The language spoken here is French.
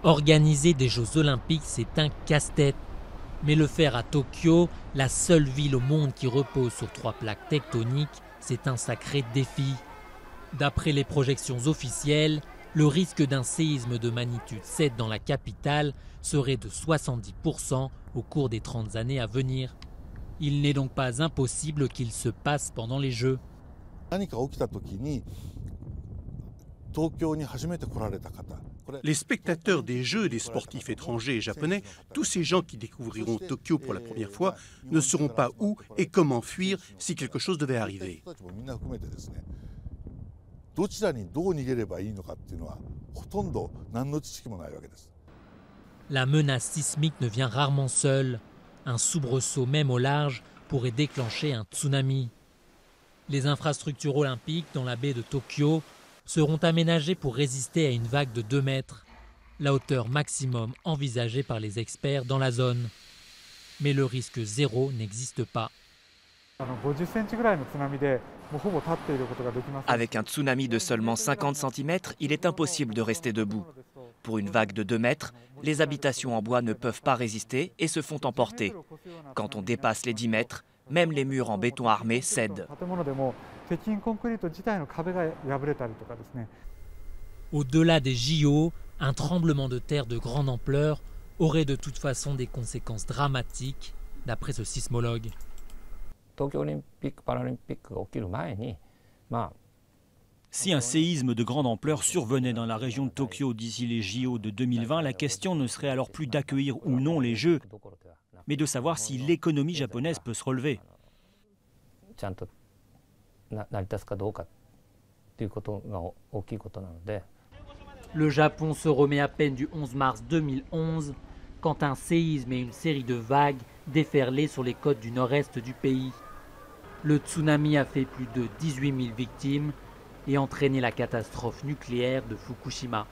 Organiser des Jeux Olympiques, c'est un casse-tête. Mais le faire à Tokyo, la seule ville au monde qui repose sur 3 plaques tectoniques, c'est un sacré défi. D'après les projections officielles, le risque d'un séisme de magnitude 7 dans la capitale serait de 70% au cours des 30 années à venir. Il n'est donc pas impossible qu'il se passe pendant les Jeux. Les spectateurs des Jeux, des sportifs étrangers et japonais, tous ces gens qui découvriront Tokyo pour la première fois, ne sauront pas où et comment fuir si quelque chose devait arriver. La menace sismique ne vient rarement seule. Un soubresaut même au large pourrait déclencher un tsunami. Les infrastructures olympiques dans la baie de Tokyo seront aménagées pour résister à une vague de 2 mètres, la hauteur maximum envisagée par les experts dans la zone. Mais le risque zéro n'existe pas. Avec un tsunami de seulement 50 cm, il est impossible de rester debout. Pour une vague de 2 mètres, les habitations en bois ne peuvent pas résister et se font emporter. Quand on dépasse les 10 mètres, même les murs en béton armé cèdent. Au-delà des JO, un tremblement de terre de grande ampleur aurait de toute façon des conséquences dramatiques, d'après ce sismologue. Si un séisme de grande ampleur survenait dans la région de Tokyo d'ici les JO de 2020, la question ne serait alors plus d'accueillir ou non les Jeux, mais de savoir si l'économie japonaise peut se relever. Le Japon se remet à peine du 11 mars 2011 quand un séisme et une série de vagues déferlaient sur les côtes du nord-est du pays. Le tsunami a fait plus de 18 000 victimes et entraîné la catastrophe nucléaire de Fukushima.